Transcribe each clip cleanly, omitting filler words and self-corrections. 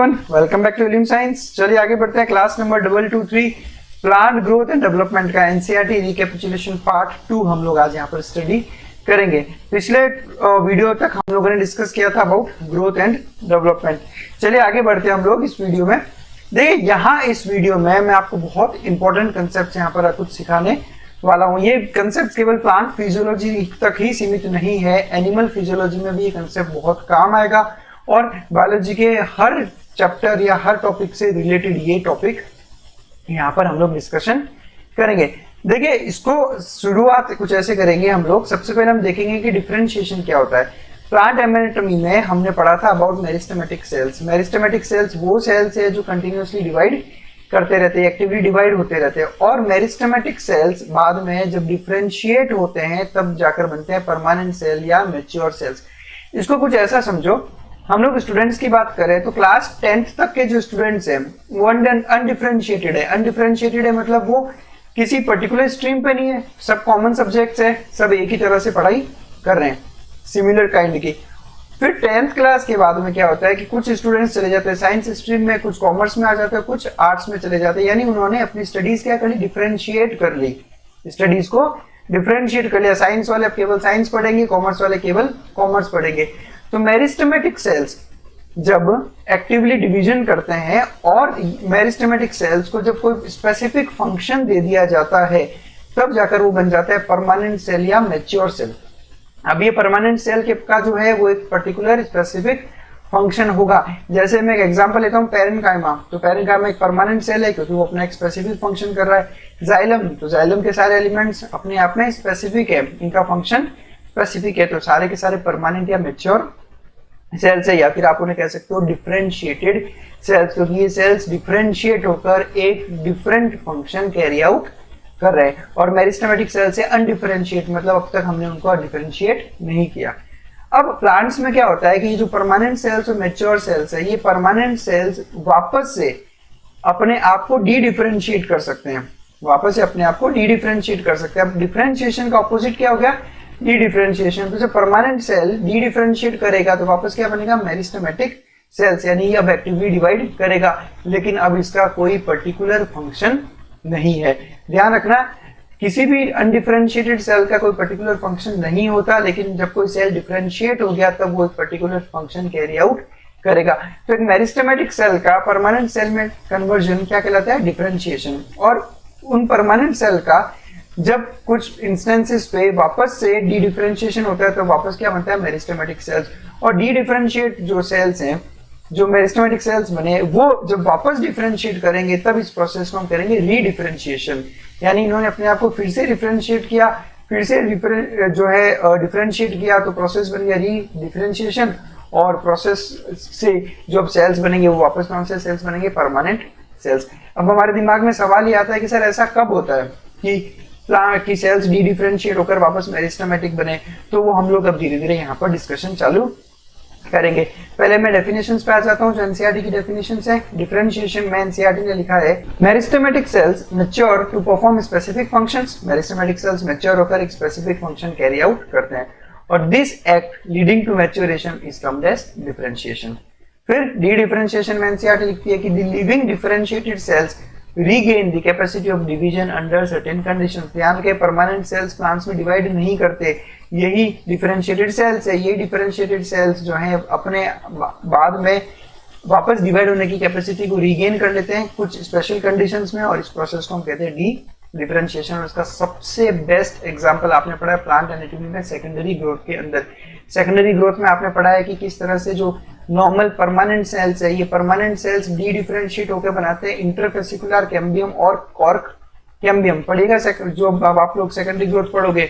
Everyone, welcome back to William science. चलिए आगे बढ़ते हैं। Class number 223 plant growth and development का एनसीईआरटी रिकैपिचुलेशन पार्ट 2 हम लोग आज यहाँ पर स्टडी करेंगे। पिछले वीडियो तक हम लोगों ने डिस्कस किया था अबाउट ग्रोथ एंड डेवलपमेंट। चलिए आगे बढ़ते हैं हम लोग इस वीडियो में। देखिए यहाँ इस वीडियो में मैं आपको बहुत इंपॉर्टेंट कंसेप्ट यहाँ पर कुछ सिखाने वाला हूँ। ये कंसेप्ट केवल प्लांट फिजियोलॉजी तक ही सीमित नहीं है, एनिमल फिजियोलॉजी में भी ये कंसेप्ट बहुत काम आएगा और बायोलॉजी के हर चैप्टर या हर टॉपिक से रिलेटेड ये टॉपिक यहाँ पर हम लोग डिस्कशन करेंगे। देखिए इसको शुरुआत कुछ ऐसे करेंगे हम लोग। सबसे पहले हम देखेंगे कि डिफरेंशिएशन क्या होता है। प्लांट एनाटॉमी में हमने पढ़ा था about meristematic cells. Meristematic cells वो सेल्स है जो कंटिन्यूअसली डिवाइड करते रहते हैं, एक्टिवली डिवाइड होते रहते हैं, और मेरिस्टेमेटिक सेल्स बाद में जब डिफरेंशिएट होते हैं तब जाकर बनते हैं परमानेंट सेल या मैच्योर सेल्स। इसको कुछ ऐसा समझो, हम लोग स्टूडेंट्स की बात करें तो क्लास 10th तक के जो स्टूडेंट्स हैं वो अनडिफरेंशिएटेड है। अनडिफरेंशिएटेड है मतलब वो किसी पर्टिकुलर स्ट्रीम पे नहीं है, सब कॉमन सब्जेक्ट्स है, सब एक ही तरह से पढ़ाई कर रहे हैं, सिमिलर काइंड की। फिर 10th क्लास के बाद में क्या होता है कि कुछ स्टूडेंट्स चले जाते हैं साइंस स्ट्रीम में, कुछ कॉमर्स में आ जाते हैं, कुछ आर्ट्स में चले जाते हैं। यानी उन्होंने अपनी स्टडीज क्या कर ली, डिफरेंशिएट कर ली, स्टडीज को डिफरेंशिएट कर लिया। साइंस वाले अब केवल साइंस पढ़ेंगे, कॉमर्स वाले केवल कॉमर्स पढ़ेंगे। तो मेरिस्टेमेटिक सेल्स जब एक्टिवली डिवीजन करते हैं और मेरिस्टेमेटिक सेल्स को जब कोई स्पेसिफिक फंक्शन दे दिया जाता है तब जाकर वो बन जाता है परमानेंट सेल या मैच्योर सेल। अब ये परमानेंट सेल के का जो है वो एक पर्टिकुलर स्पेसिफिक फंक्शन होगा। जैसे मैं एक एग्जांपल लेता हूँ, पैरेन्काइमा। तो पैरेन्काइमा एक परमानेंट सेल है क्योंकि वो अपना एक स्पेसिफिक फंक्शन कर रहा है। जाइलम, तो जाइलम के सारे एलिमेंट्स अपने आप में स्पेसिफिक है, इनका फंक्शन स्पेसिफिक है, तो सारे के सारे परमानेंट या मैच्योर सेल्स है, या फिर आप उन्हें कह सकते हो डिफरेंशिएटेड सेल्स, क्योंकि ये सेल्स डिफरेंशिएट होकर एक डिफरेंट फंक्शन कैरी आउट कर रहे हैं। और मेरिस्टेमेटिक सेल्स है अनडिफरेंशिएट, मतलब अब तक हमने उनको डिफरेंशिएट नहीं किया। अब प्लांट्स में क्या होता है कि ये जो परमानेंट सेल्स और मैच्योर सेल्स है, ये परमानेंट सेल्स वापस से अपने आप को डी डिफरेंशिएट कर सकते हैं, वापस से अपने आप को डी डिफरेंशिएट कर सकते हैं। अब डिफरेंशिएशन का ऑपोजिट क्या हो गया, डी डिफरेंशिएशन। तो जब परमानेंट सेल डी डिफरेंशिएट करेगा तो वापस क्या बनेगा, मेरिस्टेमेटिक सेल्स, यानी ये अब एक्टिवली डिवाइड करेगा, लेकिन अब इसका कोई पर्टिकुलर फंक्शन नहीं है। ध्यान रखना, किसी भी अनडिफरेंशिएटेड सेल का कोई पर्टिकुलर फंक्शन नहीं होता, लेकिन जब कोई सेल डिफरेंशिएट हो गया तब वो एक पर्टिकुलर फंक्शन कैरी आउट करेगा। तो एक मेरिस्टेमेटिक सेल का परमानेंट सेल में कन्वर्जन क्या कहलाता है, डिफरेंशिएशन। और उन परमानेंट सेल का जब कुछ इंस्टेंसेस पे वापस से डी डिफरेंशिएशन होता है तो वापस क्या बनता है, मेरिस्टेमेटिक सेल्स। और डी डिफरेंशिएट जो सेल्स हैं, जो मेरिस्टेमेटिक सेल्स बने, वो जब वापस डिफरेंशिएट करेंगे तब इस प्रोसेस को हम करेंगे रीडिफरेंशिएशन। यानी इन्होंने अपने आप को फिर से डिफरेंशिएट किया, फिर से जो है डिफरेंशिएट किया, तो प्रोसेस बन गया री डिफरेंशिएशन। और प्रोसेस से जो अब सेल्स बनेंगे वो वापस कौन से सेल्स बनेंगे, परमानेंट सेल्स। अब हमारे दिमाग में सवाल ये आता है कि सर ऐसा कब होता है कि सेल्स डी डिफरेंशिएट होकर वापस मेरिस्टेमेटिक बने। तो वो हम लोग अब धीरे धीरे यहाँ पर डिस्कशन चालू करेंगे। पहले मैं डेफिनेशंस पे आ जाता हूँ, जो एनसीईआरटी की डेफिनेशंस है। डिफरेंशिएशन में एनसीईआरटी ने लिखा है, meristematic cells mature to perform specific functions. Meristematic cells mature होकर एक स्पेसिफिक फंक्शन कैरी आउट करते हैं, और this act leading to maturation is termed as differentiation. फिर डी डिफरेंशिएशन में एनसीईआरटी लिखती है कि the living differentiated cells regain the capacity of division under certain conditions। ध्यान के परमानेंट सेल्स प्लांट्स में डिवाइड नहीं करते, यही डिफरेंशिएटेड सेल्स है। ये डिफरेंशिएटेड सेल्स जो हैं अपने बाद में वापस डिवाइड होने की कैपेसिटी को रीगेन कर लेते हैं कुछ स्पेशल कंडीशंस में, और इस प्रोसेस को हम कहते हैं डी डिफरेंशिएशन। और इसका सबसे बेस्ट एग्जांपल आपने पढ़ा है प्लांट एनाटॉमी में, सेकेंडरी ग्रोथ के अंदर। सेकेंडरी ग्रोथ में आपने पढ़ा है कि किस तरह से जो नॉर्मल परमानेंट सेल्स है, ये परमानेंट सेल्स डी डिफरेंशिएट होकर बनाते हैं इंटरफेसिकुलर कैम्बियम और कॉर्क कैम्बियम। पढ़िएगा जो आप लोग सेकेंडरी ग्रोथ पढ़ोगे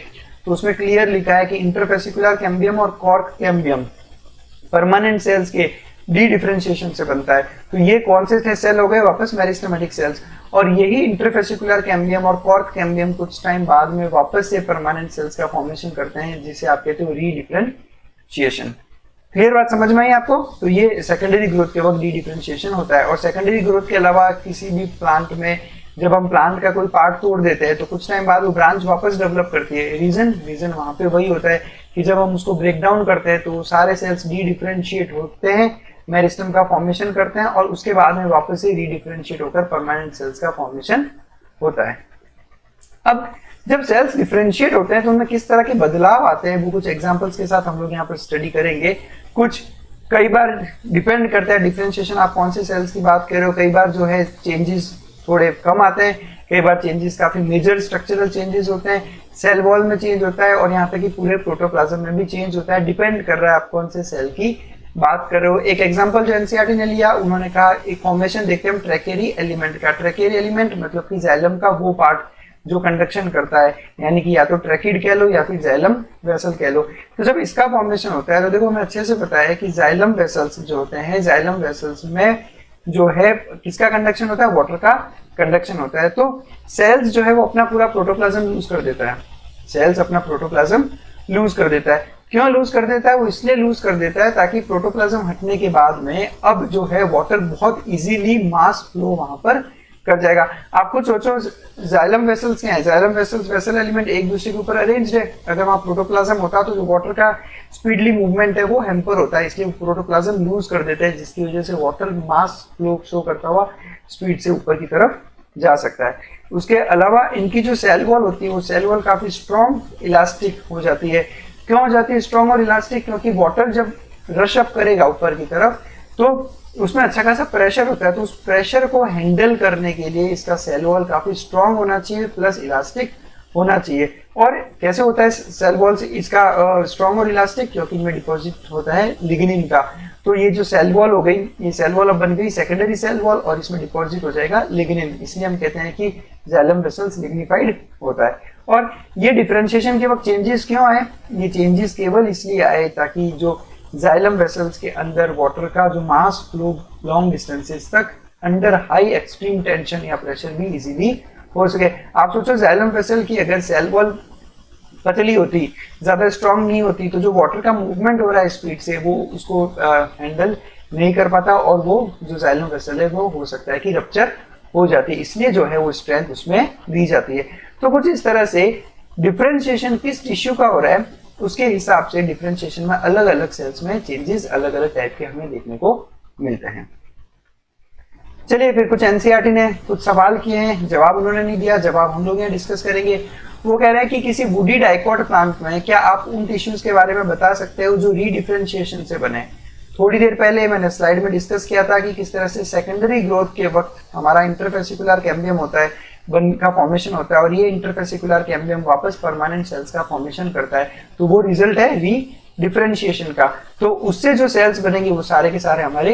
तो उसमें क्लियर लिखा है कि इंटरफेसिकुलर कैम्बियम और कॉर्क कैम्बियम परमानेंट सेल्स के डी डिफरेंशिएशन से बनता है। तो ये कौन से सेल हो गए, वापस मेरिस्टेमेटिक सेल्स। और यही इंटरफेसिकुलर कैम्बियम और कॉर्क कैम्बियम कुछ टाइम बाद में वापस से परमानेंट सेल्स का फॉर्मेशन करते हैं, जिसे आप कहते हो री डिफरेंशिएशन। क्लियर बात समझ में आई आपको? तो ये सेकेंडरी ग्रोथ के वक्त डी डिफरेंशिएशन होता है। और सेकेंडरी ग्रोथ के अलावा किसी भी प्लांट में जब हम प्लांट का कोई पार्ट तोड़ देते हैं तो कुछ टाइम बाद वो ब्रांच वापस डेवलप करती है। रीजन वहां पे वही होता है कि जब हम उसको ब्रेक डाउन करते हैं तो सारे सेल्स डी डिफरेंशिएट होते हैं, मेरिस्टम का फॉर्मेशन करते हैं और उसके बाद में वापस से रीडिफरेंशिएट होकर परमानेंट सेल्स का फॉर्मेशन होता है। अब जब सेल्स डिफरेंशिएट होते हैं तो उनमें किस तरह के बदलाव आते हैं वो कुछ एग्जांपल्स के साथ हम लोग यहाँ पर स्टडी करेंगे। कुछ कई बार डिपेंड करता है डिफरेंशिएशन आप कौन से सेल्स की बात कर रहे हो, कई बार जो है चेंजेस थोड़े कम आते हैं, कई बार चेंजेस काफी मेजर स्ट्रक्चरल चेंजेस होते हैं, सेल वॉल में चेंज होता है और यहाँ तक कि पूरे प्रोटोप्लाज्म में भी चेंज होता है। डिपेंड कर रहा है आप कौन से सेल की बात कर रहे हो। एक एग्जांपल जो एनसीईआरटी ने लिया, उन्होंने कहा एक फॉर्मेशन देखते हैं हम ट्रैकेरी एलिमेंट का। ट्रैकेरी एलिमेंट मतलब कि जाइलम का वो पार्ट जो कंडक्शन करता है, यानी कि या तो ट्रैकिड कह लो या फिर जाइलम वेसल कह लो। तो जब इसका फॉर्मेशन होता है तो देखो हमें अच्छे से पता है कि जाइलम वेसल्स जो होते हैं, जाइलम वेसल्स में जो है किसका कंडक्शन होता है, वाटर का कंडक्शन होता है। तो सेल्स जो है वो अपना पूरा प्रोटोप्लाज्म लूज कर देता है, सेल्स अपना प्रोटोप्लाज्म लूज कर देता है। क्यों लूज कर देता है? वो इसलिए लूज कर देता है ताकि प्रोटोप्लाज्म हटने के बाद में अब जो है वाटर बहुत इजीली मास फ्लो वहां पर कर जाएगा। आप खुद सोचो जाइलम वेसल्स क्या है, जाइलम वेसल्स वेसल एलिमेंट एक दूसरे के ऊपर अरेंज्ड है। अगर वहां प्रोटोप्लाज्म होता तो जो वाटर का स्पीडली मूवमेंट है वो हैम्पर होता है, इसलिए प्रोटोप्लाज्म लूज कर देते हैं, जिसकी वजह से वाटर मास फ्लो शो करता हुआ स्पीड से ऊपर की तरफ जा सकता है। उसके अलावा इनकी जो सेल वॉल होती है वो सेल वॉल काफी स्ट्रॉन्ग इलास्टिक हो जाती है। क्यों हो जाती है स्ट्रॉन्ग और इलास्टिक? क्योंकि वाटर जब रश अप करेगा ऊपर की तरफ तो उसमें अच्छा खासा प्रेशर होता है, तो उस प्रेशर को हैंडल करने के लिए इसका सेल वॉल काफी स्ट्रॉन्ग होना चाहिए प्लस इलास्टिक होना चाहिए। और कैसे होता है सेल वॉल से इसका स्ट्रॉन्ग और इलास्टिक? क्योंकि इनमें डिपॉजिट होता है लिग्निन का। तो ये जो सेल वॉल हो गई, ये सेल वॉल अब बन गई सेकेंडरी सेल वॉल और इसमें डिपॉजिट हो जाएगा लिग्निन, इसलिए हम कहते हैं कि जाइलम वेसल्स लिग्निफाइड होता है। और ये डिफरेंशिएशन के वक्त चेंजेस क्यों आए? ये चेंजेस केवल इसलिए आए ताकि जो जाइलम वेसल्स के अंदर वाटर का जो मास फ्लो लॉन्ग डिस्टेंसेस तक अंडर हाई एक्सट्रीम टेंशन या प्रेशर भी इजीली हो सके। आप सोचो जाइलम वेसल की अगर सेल वॉल पतली होती, ज्यादा स्ट्रांग नहीं होती, तो जो वाटर का मूवमेंट हो रहा है स्पीड से वो उसको हैंडल नहीं कर पाता और वो जो जाइलम वेसल है वो हो सकता है कि रप्चर हो जाती है, इसलिए जो है वो स्ट्रेंथ उसमें दी जाती है। तो कुछ इस तरह से डिफरेंशिएशन किस टिश्यू का हो रहा है उसके हिसाब से डिफरेंशिएशन में अलग अलग सेल्स में चेंजेस अलग अलग टाइप के हमें देखने को मिलते हैं। चलिए फिर कुछ एनसीईआरटी ने कुछ सवाल किए हैं, जवाब उन्होंने नहीं दिया, जवाब हम लोग यहाँ डिस्कस करेंगे। वो कह रहे हैं कि किसी वुडी डाइकोट प्लांट में क्या आप उन टिश्यूज के बारे में बता सकते हो जो रीडिफरेंशिएशन से बने? थोड़ी देर पहले मैंने स्लाइड में डिस्कस किया था कि किस तरह से सेकेंडरी ग्रोथ के वक्त हमारा इंटरफेसिकुलर कैम्बियम होता है, बन का फॉर्मेशन होता है और ये इंटरफेसिकुलर कैम्बियम वापस परमानेंट सेल्स का फॉर्मेशन करता है, तो वो रिजल्ट है रीडिफरेंशिएशन का। तो उससे जो सेल्स बनेंगे वो सारे के सारे हमारे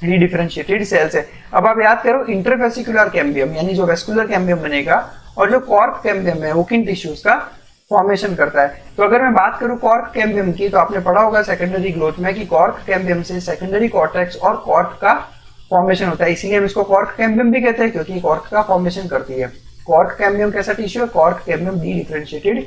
रीडिफरेंशिएटेड सेल्स है। अब आप याद करो इंटरफेसिकुलर कैम्बियम यानी जो वेस्कुलर कैम्बियम बनेगा और जो कॉर्क कैम्बियम है वो किन टिश्यूज का फॉर्मेशन करता है? तो अगर मैं बात करूं कॉर्क कैम्बियम की, तो आपने पढ़ा होगा सेकेंडरी ग्रोथ में कि कॉर्क कैम्बियम से सेकेंडरी कॉर्टेक्स और कॉर्क का फॉर्मेशन होता है, इसीलिए हम इसको कॉर्क कैम्बियम भी कहते हैं क्योंकि कॉर्क का फॉर्मेशन करती है। कॉर्क कैम्बियम कैसा टिश्यू है? कॉर्क कैम्बियम डी-डिफरेंशिएटेड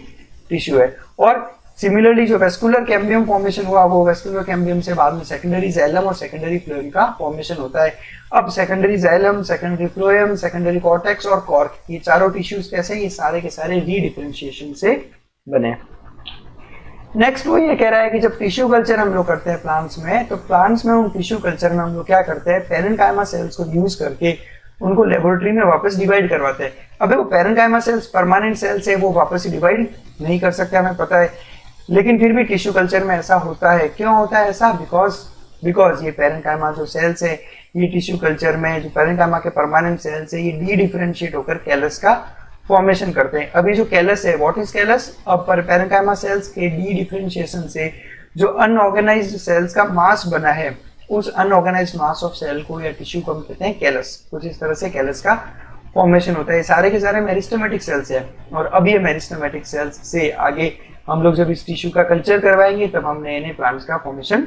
टिश्यू है। और सिमिलरली जो वेस्कुलर कैम्बियम फॉर्मेशन हुआ वो वेस्कुलर कैम्बियम से बाद में सेकेंडरी जाइलम और सेकेंडरी फ्लोएम का फॉर्मेशन होता है। अब secondary xylem, secondary phloem, secondary cortex और कॉर्क, ये चारों टिश्यूज कैसे? ये सारे के सारे रीडिफरेंशिएशन से बने। नेक्स्ट वो ये कह रहा है कि जब टिश्यू कल्चर हम लोग करते हैं प्लांट्स में, तो प्लांट्स में उन टिश्यू कल्चर में हम लोग क्या करते हैं, पेरेन्काइमा सेल्स को यूज करके उनको लेबोरेटरी में वापस डिवाइड करवाते हैं। अब वो पेरेन्काइमा सेल्स परमानेंट सेल्स है, वो वापस डिवाइड नहीं कर सकते, हमें पता है, लेकिन फिर भी टिश्यू कल्चर में ऐसा होता है। क्यों होता है ऐसा? बिकॉज ये पेरेन्काइमा जो सेल्स है, ये टिश्यू कल्चर में जो पेरेन्काइमा के परमानेंट सेल्स है, ये डी डिफरेंशिएट होकर कैलस का फॉर्मेशन करते हैं। अभी जो कैलस है, व्हाट इज कैलस? अब पेरेन्काइमा सेल्स के डी डिफरेंशिएशन से जो अनऑर्गेनाइज्ड सेल्स का मास बना है, उस अनऑर्गेनाइज्ड मास ऑफ सेल को या टिश्यू को हम कहते हैं कैलस। कुछ इस तरह से कैलस का फॉर्मेशन होता है। सारे के सारे मेरिस्टेमेटिक सेल्स है और अब ये मेरिस्टेमेटिक सेल्स से आगे हम लोग जब इस टिश्यू का कल्चर करवाएंगे तब हम नए नए प्लांट्स का फॉर्मेशन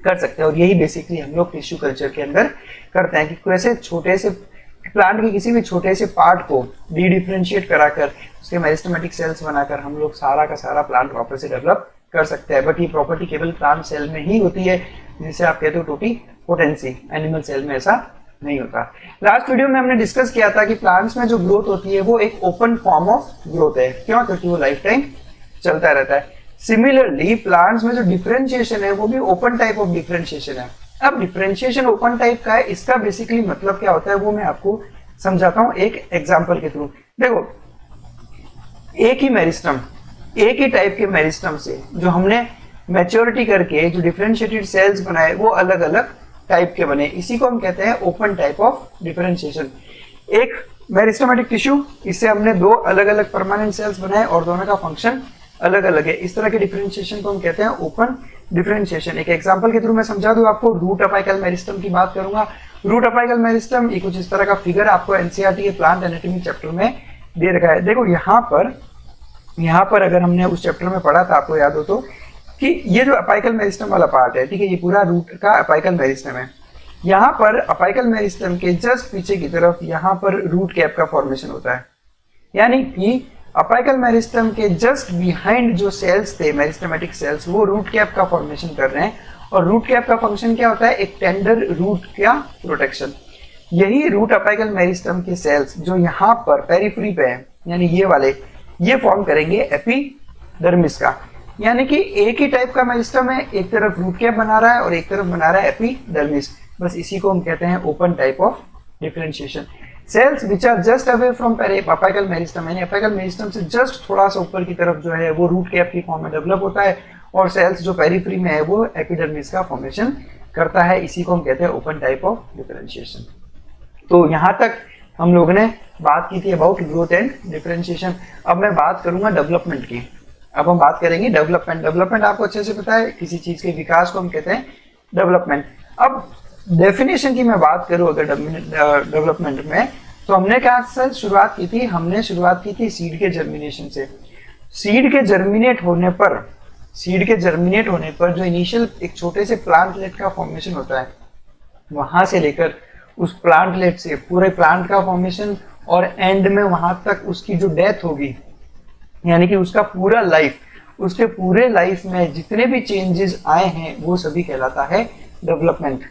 कर सकते हैं। और यही बेसिकली हम लोग टिश्यू कल्चर के अंदर करते हैं कि कैसे छोटे से प्लांट के किसी भी छोटे से पार्ट को डी डिफरेंशिएट कराकर उसके मेरिस्टेमेटिक सेल्स बनाकर हम लोग सारा का सारा प्लांट वापस से डेवलप कर सकते हैं। बट ये प्रॉपर्टी केवल प्लांट सेल में ही होती है, जिसे आप कहते हो टोटीपोटेंसी। एनिमल सेल में ऐसा नहीं होता। लास्ट वीडियो में हमने डिस्कस किया था कि प्लांट्स में जो ग्रोथ होती है वो एक ओपन फॉर्म ऑफ ग्रोथ है। क्यों? क्योंकि वो लाइफ टाइम चलता रहता है। सिमिलरली प्लांट्स में जो डिफरेंशिएशन है वो भी ओपन टाइप ऑफ डिफरेंशिएशन है। अब डिफरेंशिएशन ओपन टाइप का है, इसका बेसिकली मतलब क्या होता है वो मैं आपको समझाता हूं एक एग्जांपल के थ्रू। देखो, एक ही मेरिस्टम, एक ही टाइप के मेरिस्टम से जो हमने मैच्योरिटी करके जो डिफरेंशिएटेड सेल्स बनाए वो अलग अलग टाइप के बने, इसी को हम कहते हैं ओपन टाइप ऑफ डिफरेंशिएशन। एक मेरिस्टेमेटिक टिश्यू, इससे हमने दो अलग अलग परमानेंट सेल्स बनाए और दोनों का फंक्शन अलग अलग है, इस तरह के डिफरेंशिएशन को हम कहते हैं ओपन डिफरेंशिएशन। एक एग्जांपल के थ्रू मैं समझा दूं आपको, रूट अपाइकल मेरिस्टम की बात करूंगा। रूट अपाइकल मेरिस्टम ये कुछ इस तरह का फिगर आपको एनसीईआरटी के प्लांट एनाटॉमी चैप्टर में दे रखा है। देखो यहाँ पर अगर हमने उस चैप्टर में पढ़ा था, आपको याद हो तो, कि ये जो अपाइकल मेरिस्टम वाला पार्ट है, ठीक है, ये पूरा रूट का अपाइकल मेरिस्टम है। यहाँ पर अपाइकल मेरिस्टम के जस्ट पीछे की तरफ यहाँ पर रूट कैप का फॉर्मेशन होता है, यानी कि अपाइकल मेरिस्टम के जस्ट बिहाइंड जो सेल्स थे मेरिस्टेमेटिक सेल्स, वो रूट कैप का फॉर्मेशन कर रहे हैं। और रूट कैप का फंक्शन क्या होता है? एक टेंडर रूट का प्रोटेक्शन। यही रूट अपाइकल मेरिस्टम के सेल्स जो यहाँ पर पेरिफेरी पे है, यानी ये वाले, ये फॉर्म करेंगे एपिडर्मिस का। यानी कि एक ही टाइप का मेरिस्टम है, एक तरफ रूट कैप बना रहा है और एक तरफ बना रहा है एपिडर्मिस। बस इसी को हम कहते हैं open type of differentiation. Cells which are just away from apical meristem, यानी अपाइकल मेरिस्टम से जस्ट थोड़ा सा ऊपर की तरफ जो है वो रूट कैप की फॉर्म में डेवलप होता है, और सेल्स जो पेरिफेरी में है वो एपिडर्मिस का फॉर्मेशन करता है। इसी को हम कहते हैं ओपन टाइप ऑफ डिफरेंशिएशन। तो यहाँ तक हम लोगों ने बात की थी अबाउट ग्रोथ एंड डिफरेंशिएशन। अब मैं बात करूंगा डेवलपमेंट की। अब हम बात करेंगे डेवलपमेंट। डेवलपमेंट आपको अच्छे से पता है, किसी चीज के विकास को हम कहते हैं डेवलपमेंट। अब डेफिनेशन की मैं बात करूं अगर डेवलपमेंट में, तो हमने क्या से शुरुआत की थी? हमने शुरुआत की थी सीड के जर्मिनेशन से। सीड के जर्मिनेट होने पर जो इनिशियल एक छोटे से प्लांटलेट का फॉर्मेशन होता है, वहां से लेकर उस प्लांटलेट से पूरे प्लांट का फॉर्मेशन और एंड में वहां तक उसकी जो डेथ होगी, यानी कि उसका पूरा लाइफ, उसके पूरे लाइफ में जितने भी चेंजेस आए हैं वो सभी कहलाता है डेवलपमेंट।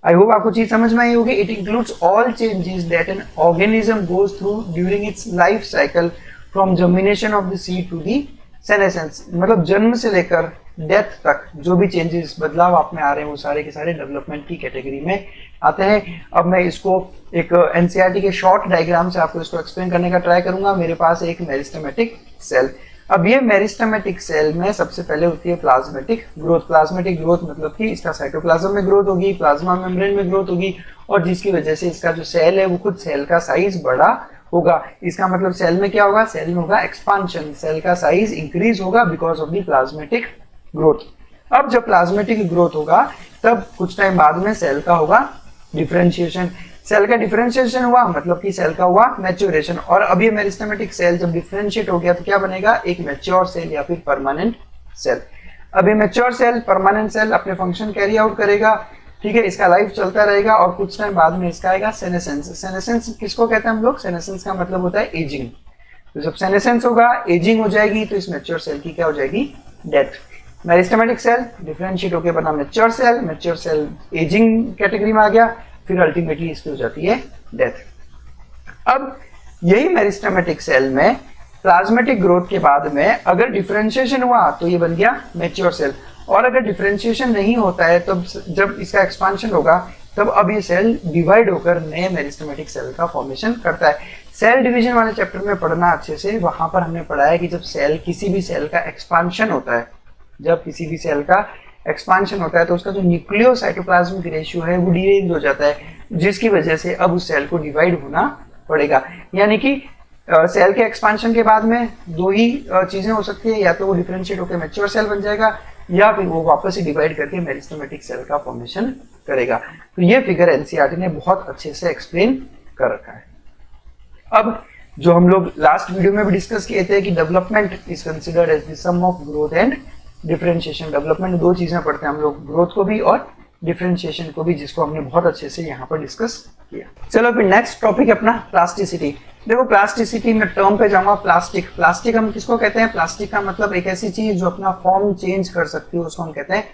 आई होप आपको चीज समझ में आई होगी। It includes all changes that an organism goes through during its life cycle from germination of the seed to the senescence. मतलब जन्म से लेकर डेथ तक जो भी चेंजेस, बदलाव आप में आ रहे हैं, वो सारे के सारे डेवलपमेंट की कैटेगरी में आते हैं। अब मैं इसको एक एनसीईआरटी के शॉर्ट डायग्राम से आपको इसको एक्सप्लेन करने का ट्राई करूंगा। मेरे पास एक मेरिस्टेमेटिक सेल, अब ये मेरिस्टेमेटिक सेल में सबसे पहले होती है प्लाज्मेटिक ग्रोथ। प्लाज्मेटिक ग्रोथ मतलब कि इसका साइटोप्लाज्म में ग्रोथ होगी, प्लाज्मा मेम्ब्रेन में ग्रोथ होगी, और जिसकी वजह से इसका जो सेल है वो खुद सेल का साइज बड़ा होगा। इसका मतलब सेल में क्या होगा? सेल में होगा एक्सपांशन, सेल का साइज इंक्रीज होगा बिकॉज ऑफ द प्लाज्मेटिक ग्रोथ। अब जब प्लाज्मेटिक ग्रोथ होगा तब कुछ टाइम बाद में सेल का होगा डिफरेंशिएशन। सेल का डिफरेंशिएशन हुआ मतलब कि सेल का हुआ मैच्योरेशन। और अब ये मेरिस्टेमेटिक सेल जब डिफरेंशिएट हो गया तो क्या बनेगा? एक मैच्योर सेल या फिर परमानेंट सेल। अब ये मैच्योर सेल, परमानेंट सेल अपने फंक्शन कैरी आउट करेगा, ठीक है, इसका लाइफ चलता रहेगा और कुछ टाइम बाद में इसका आएगा सेनेसेंस। सेनेसेंस किसको कहते हैं हम लोग? सेनेसेंस का मतलब होता है एजिंग। तो जब सेनेसेंस होगा, एजिंग हो जाएगी, तो इस मैच्योर सेल की क्या हो जाएगी? डेथ। मेरिस्टेमेटिक सेल डिफरेंशिएट होकर बना mature cell, mature cell ageing category में आ गया, फिर अल्टीमेटली इसकी हो जाती है डेथ। अब यही मेरिस्टेमेटिक सेल में प्लाज्मेटिक ग्रोथ के बाद में अगर डिफरेंशिएशन हुआ तो ये बन गया मैच्योर सेल, और अगर डिफरेंशिएशन नहीं होता है तब जब इसका एक्सपांशन होगा तब अब ये सेल डिवाइड होकर नए मेरिस्टेमेटिक सेल का फॉर्मेशन करता है। सेल डिवीजन वाले चैप्टर में पढ़ना अच्छे से, वहां पर हमने पढ़ा है कि जब सेल, किसी भी सेल का एक्सपांशन होता है, जब किसी भी सेल का एक्सपांशन होता है तो उसका जो न्यूक्लियोसाइटोप्लाज्मिक रेशियो है वो डिरेंज हो जाता है, जिसकी वजह से अब उस सेल को डिवाइड होना पड़ेगा। यानी कि सेल के एक्सपांशन के बाद में दो ही चीजें हो सकती है, या तो वो डिफरेंशिएट होकर मैच्योर सेल बन जाएगा या फिर वो वापस ही डिवाइड करके मेरिस्टेमेटिक सेल का फॉर्मेशन करेगा। तो ये फिगर एनसीईआरटी ने बहुत अच्छे से एक्सप्लेन कर रखा है। अब जो हम लोग लास्ट वीडियो में भी डिस्कस किए थे कि development is considered as the sum of growth and differentiation. Development दो चीजें पढ़ते हैं हम लोग, ग्रोथ को भी और डिफरेंशिएशन को भी, जिसको हमने बहुत अच्छे से यहाँ पर डिस्कस किया। चलो फिर नेक्स्ट टॉपिक अपना प्लास्टिसिटी। देखो प्लास्टिसिटी में टर्म पे जाऊंगा। प्लास्टिक, प्लास्टिक हम किसको कहते हैं? प्लास्टिक का मतलब एक ऐसी चीज जो अपना फॉर्म चेंज कर सकती है, उसको हम कहते हैं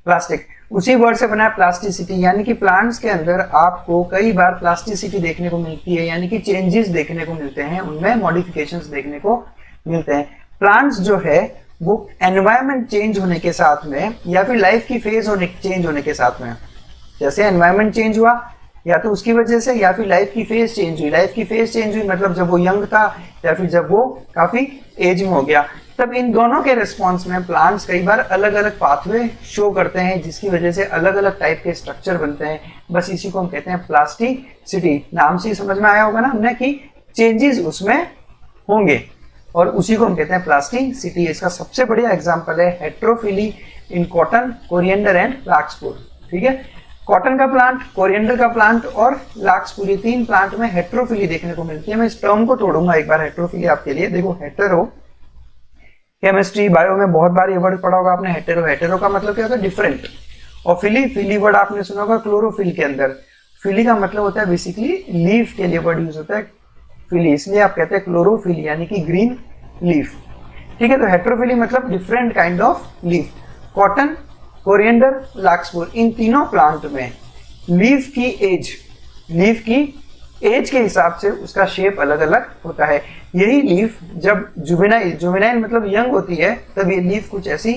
प्लास्टिक। उसी वर्ड से बना है प्लास्टिसिटी, यानी कि प्लांट्स के अंदर आपको कई बार प्लास्टिसिटी देखने को मिलती है, यानी कि चेंजेस देखने को मिलते हैं, उनमें मॉडिफिकेशंस देखने को मिलते हैं। प्लांट्स जो है वो एनवायरनमेंट चेंज होने के साथ में या फिर लाइफ की फेज चेंज होने के साथ में जैसे एनवायरनमेंट चेंज हुआ या तो उसकी वजह से, या फिर लाइफ की फेज चेंज हुई। लाइफ की फेज चेंज हुई मतलब जब वो यंग था या फिर जब वो काफी एज में हो गया, तब इन दोनों के रिस्पॉन्स में प्लांट्स कई बार अलग अलग पाथवे शो करते हैं, जिसकी वजह से अलग अलग टाइप के स्ट्रक्चर बनते हैं। बस इसी को हम कहते हैं प्लास्टिसिटी। नाम से ही समझ में आया होगा ना हमने कि चेंजेस उसमें होंगे, और उसी को हम कहते हैं प्लास्टिसिटी। इसका सबसे बढ़िया एग्जांपल है हेटेरोफिली इन कॉटन, कोरिएंडर एंड लार्कस्पूर। ठीक है, कॉटन का प्लांट, कोरिएंडर का प्लांट और लार्कस्पूर, ये 3 प्लांट में हेटेरोफिली देखने को मिलती है। मैं इस टर्म को तोड़ूंगा एक बार हेटेरोफिली आपके लिए। देखो हेटेरो, केमिस्ट्री बायो में बहुत बार ये वर्ड पढ़ा होगा आपने, हेटेरो। हेटेरो का मतलब क्या होता है? डिफरेंट। और फिली, फिली वर्ड आपने सुना होगा क्लोरोफिल के अंदर। फिली का मतलब होता है बेसिकली लीफ के लिए वर्ड यूज होता है फिली, इसलिए आप कहते हैं क्लोरोफिली यानी कि ग्रीन लीफ। ठीक है, तो हेटेरोफिली मतलब different kind of leaf. Cotton, coriander, larkspur, इन तीनों प्लांट में लीफ की एज के हिसाब से उसका शेप अलग अलग होता है। यही लीफ जब जुवेनाइल मतलब यंग होती है, तब ये लीफ कुछ ऐसी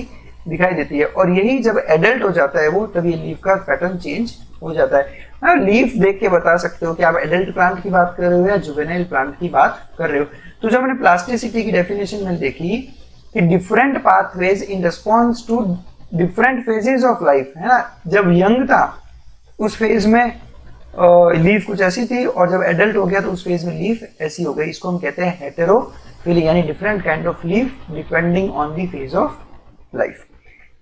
दिखाई देती है, और यही जब एडल्ट हो जाता है वो, तब ये लीफ का पैटर्न चेंज हो जाता है। आप लीफ देख के बता सकते हो कि आप एडल्ट प्लांट की बात कर रहे हो या जुवेनाइल प्लांट की बात कर रहे हो। तो जब हमने प्लास्टिसिटी की डेफिनेशन में देखी कि different pathways in response to different phases of life, है ना। जब यंग था उस फेज में लीफ कुछ ऐसी थी, और जब एडल्ट हो गया तो उस फेज में लीफ ऐसी हो गई। इसको हम कहते हैं हेटेरोफिली, यानी different kind of leaf depending on the phase of life.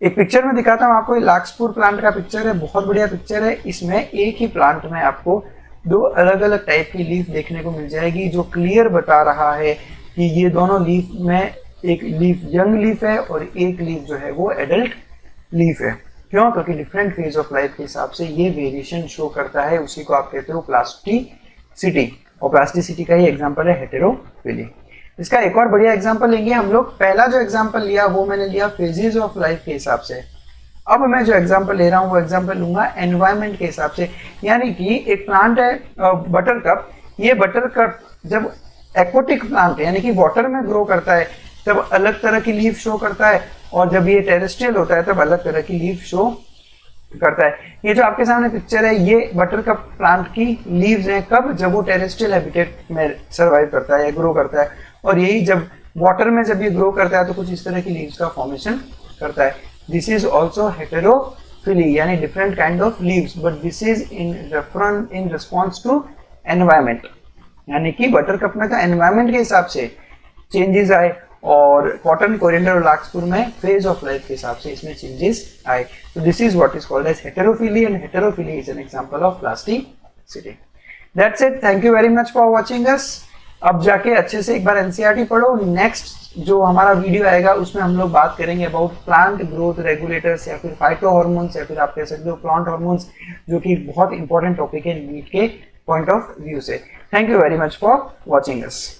एक पिक्चर में दिखाता हूँ आपको, लार्कस्पूर प्लांट का पिक्चर है, बहुत बढ़िया पिक्चर है। इसमें एक ही प्लांट में आपको 2 अलग अलग टाइप की लीफ देखने को मिल जाएगी, जो क्लियर बता रहा है कि ये दोनों लीफ में एक लीफ यंग लीफ है और एक लीफ जो है वो एडल्ट लीफ है। क्यों? क्योंकि डिफरेंट फेज ऑफ लाइफ के हिसाब से ये वेरिएशन शो करता है, उसी को आप कहते हो प्लास्टिसिटी। और प्लास्टिसिटी का ही एग्जांपल है हेटेरोफिली। इसका एक और बढ़िया एग्जांपल लेंगे हम लोग। पहला जो एग्जांपल लिया वो मैंने लिया फेजेस ऑफ लाइफ के हिसाब से। अब मैं जो एग्जांपल ले रहा हूँ वो एग्जांपल लूंगा एनवायरनमेंट के हिसाब से। यानी कि एक प्लांट है बटरकप, ये बटरकप जब एक्वाटिक प्लांट है यानी कि वाटर में ग्रो करता है, तब अलग तरह की लीफ शो करता है, और जब ये टेरेस्ट्रियल होता है तब अलग तरह की लीफ शो करता है। ये जो आपके सामने पिक्चर है ये बटरकप प्लांट की लीव्स हैं। कब? जब वो टेरेस्ट्रियल हैबिटेट में सर्वाइव करता है या ग्रो करता है, और यही जब वाटर में जब ये ग्रो करता है तो कुछ इस तरह की लीव्स का फॉर्मेशन करता है। दिस इज ऑल्सो हेटेरोफिली, यानी different kind of leaves, but this is in response to environment, यानी कि बटरकप में तो एनवायरमेंट के हिसाब से चेंजेस आए, और कॉटन, कोरिएंडर और लार्कस्पूर में फेज ऑफ लाइफ के हिसाब से इसमें चेंजेस आए। तो this is what is called as heterophylly, and heterophylly is an example of plasticity. That's it, thank you very much for watching us. अब जाके अच्छे से एक बार एनसीईआरटी पढ़ो। नेक्स्ट जो हमारा वीडियो आएगा उसमें हम लोग बात करेंगे अबाउट प्लांट ग्रोथ रेगुलेटर्स, या फिर फाइटो हार्मोन्स, या फिर आप कह सकते हो प्लांट हार्मोन्स, जो कि बहुत इंपॉर्टेंट टॉपिक है नीट के पॉइंट ऑफ व्यू से। Thank you very much for watching us.